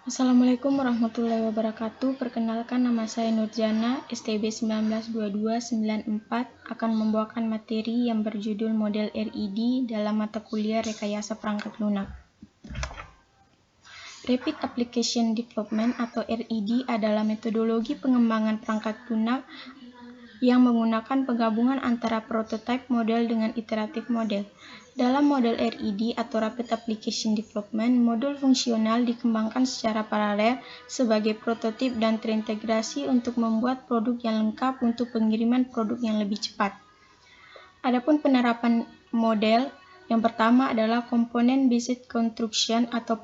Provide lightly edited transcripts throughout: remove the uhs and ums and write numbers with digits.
Assalamualaikum warahmatullahi wabarakatuh. Perkenalkan, nama saya Nurjana, STB 192294, akan membawakan materi yang berjudul Model RED dalam mata kuliah Rekayasa Perangkat Lunak. Rapid Application Development atau RED adalah metodologi pengembangan perangkat lunak yang menggunakan penggabungan antara prototype model dengan iteratif model. Dalam model RED atau Rapid Application Development, modul fungsional dikembangkan secara paralel sebagai prototip dan terintegrasi untuk membuat produk yang lengkap untuk pengiriman produk yang lebih cepat. Adapun penerapan model, yang pertama adalah komponen based construction atau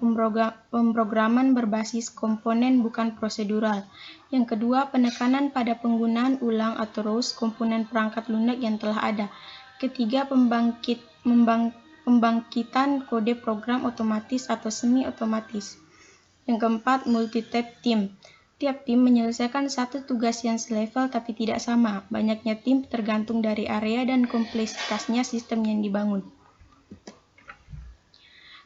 pemrograman berbasis komponen bukan prosedural. Yang kedua, penekanan pada penggunaan ulang atau ROS komponen perangkat lunak yang telah ada. Ketiga, pembangkitan kode program otomatis atau semi-otomatis. Yang keempat, multi-type team. Tiap tim menyelesaikan satu tugas yang selevel tapi tidak sama. Banyaknya tim tergantung dari area dan kompleksitasnya sistem yang dibangun.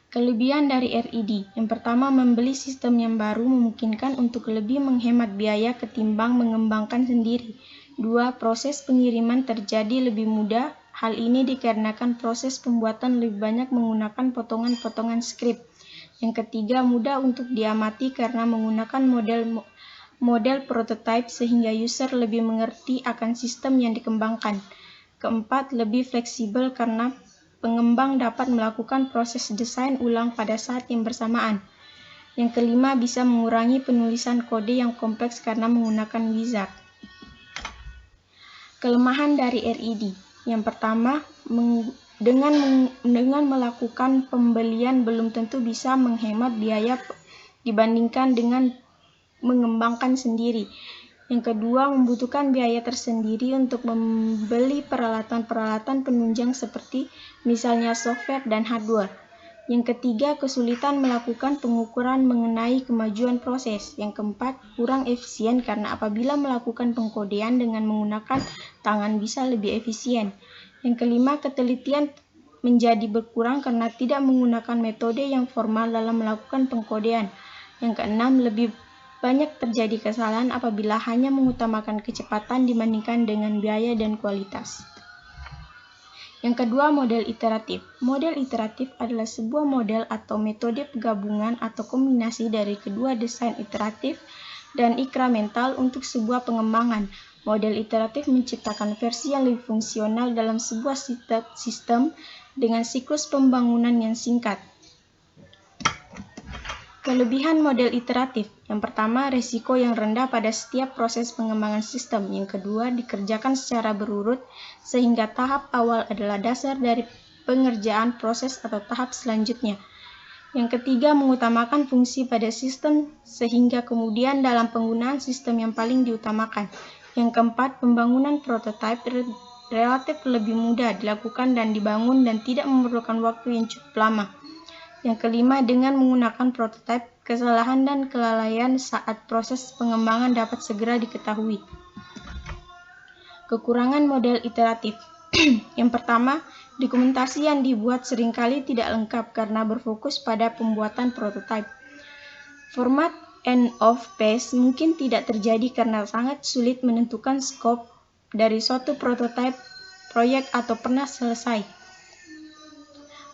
Kelebihan dari RED. Yang pertama, membeli sistem yang baru memungkinkan untuk lebih menghemat biaya ketimbang mengembangkan sendiri. Dua, proses pengiriman terjadi lebih mudah. Hal ini dikarenakan proses pembuatan lebih banyak menggunakan potongan-potongan skrip. Yang ketiga, mudah untuk diamati karena menggunakan model prototype sehingga user lebih mengerti akan sistem yang dikembangkan. Keempat, lebih fleksibel karena pengembang dapat melakukan proses desain ulang pada saat yang bersamaan. Yang kelima, bisa mengurangi penulisan kode yang kompleks karena menggunakan wizard. Kelemahan dari RED. Yang pertama, dengan melakukan pembelian belum tentu bisa menghemat biaya dibandingkan dengan mengembangkan sendiri. Yang kedua, membutuhkan biaya tersendiri untuk membeli peralatan-peralatan penunjang seperti misalnya software dan hardware. Yang ketiga, kesulitan melakukan pengukuran mengenai kemajuan proses. Yang keempat, kurang efisien karena apabila melakukan pengkodean dengan menggunakan tangan bisa lebih efisien. Yang kelima, ketelitian menjadi berkurang karena tidak menggunakan metode yang formal dalam melakukan pengkodean. Yang keenam, lebih banyak terjadi kesalahan apabila hanya mengutamakan kecepatan dibandingkan dengan biaya dan kualitas. Yang kedua, model iteratif. Model iteratif adalah sebuah model atau metode penggabungan atau kombinasi dari kedua desain iteratif dan inkremental untuk sebuah pengembangan. Model iteratif menciptakan versi yang lebih fungsional dalam sebuah sistem dengan siklus pembangunan yang singkat. Kelebihan model iteratif. Yang pertama, risiko yang rendah pada setiap proses pengembangan sistem. Yang kedua, dikerjakan secara berurut sehingga tahap awal adalah dasar dari pengerjaan proses atau tahap selanjutnya. Yang ketiga, mengutamakan fungsi pada sistem sehingga kemudian dalam penggunaan sistem yang paling diutamakan. Yang keempat, pembangunan prototipe relatif lebih mudah dilakukan dan dibangun dan tidak memerlukan waktu yang cukup lama. Yang kelima, dengan menggunakan prototipe, kesalahan dan kelalaian saat proses pengembangan dapat segera diketahui. Kekurangan model iteratif. Yang pertama, dokumentasi yang dibuat seringkali tidak lengkap karena berfokus pada pembuatan prototipe. Format end of phase mungkin tidak terjadi karena sangat sulit menentukan skop dari suatu prototipe, proyek atau pernah selesai.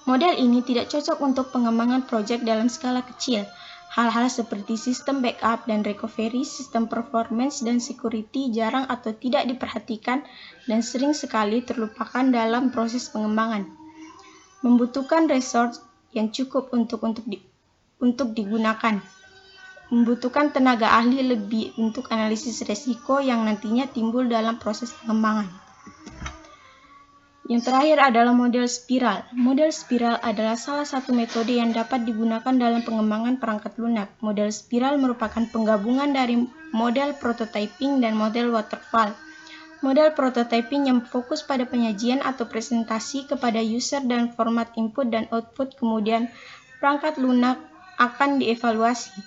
Model ini tidak cocok untuk pengembangan proyek dalam skala kecil. Hal-hal seperti sistem backup dan recovery, sistem performance dan security jarang atau tidak diperhatikan dan sering sekali terlupakan dalam proses pengembangan. Membutuhkan resource yang cukup untuk digunakan. Membutuhkan tenaga ahli lebih untuk analisis risiko yang nantinya timbul dalam proses pengembangan. Yang terakhir adalah model spiral. Model spiral adalah salah satu metode yang dapat digunakan dalam pengembangan perangkat lunak. Model spiral merupakan penggabungan dari model prototyping dan model waterfall. Model prototyping yang fokus pada penyajian atau presentasi kepada user dan format input dan output, kemudian perangkat lunak akan dievaluasi.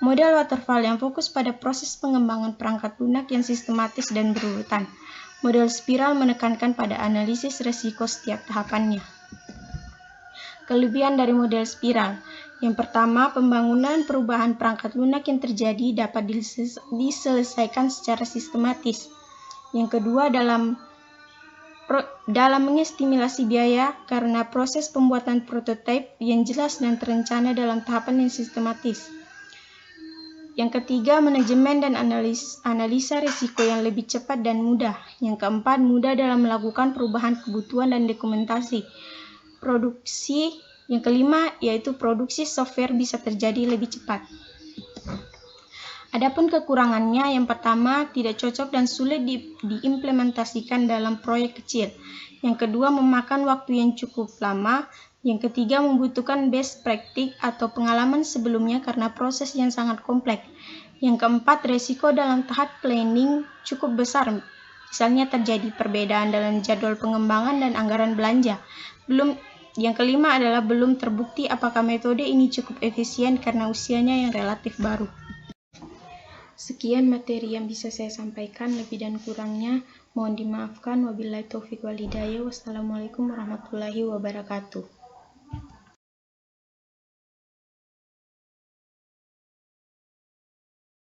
Model waterfall yang fokus pada proses pengembangan perangkat lunak yang sistematis dan berurutan. Model spiral menekankan pada analisis risiko setiap tahapannya. Kelebihan dari model spiral. Yang pertama, pembangunan perubahan perangkat lunak yang terjadi dapat diselesaikan secara sistematis. Yang kedua, dalam mengestimasi biaya karena proses pembuatan prototipe yang jelas dan terencana dalam tahapan yang sistematis. Yang ketiga, manajemen dan analisa risiko yang lebih cepat dan mudah. Yang keempat, mudah dalam melakukan perubahan kebutuhan dan dokumentasi. Yang kelima, yaitu produksi software bisa terjadi lebih cepat. Adapun kekurangannya, yang pertama, tidak cocok dan sulit diimplementasikan dalam proyek kecil. Yang kedua, memakan waktu yang cukup lama. Yang ketiga, membutuhkan best practice atau pengalaman sebelumnya karena proses yang sangat kompleks. Yang keempat, resiko dalam tahap planning cukup besar. Misalnya terjadi perbedaan dalam jadwal pengembangan dan anggaran belanja. Yang kelima adalah belum terbukti apakah metode ini cukup efisien karena usianya yang relatif baru. Sekian materi yang bisa saya sampaikan, lebih dan kurangnya mohon dimaafkan. Wabillahi taufiq wal hidayah. Wassalamualaikum warahmatullahi wabarakatuh.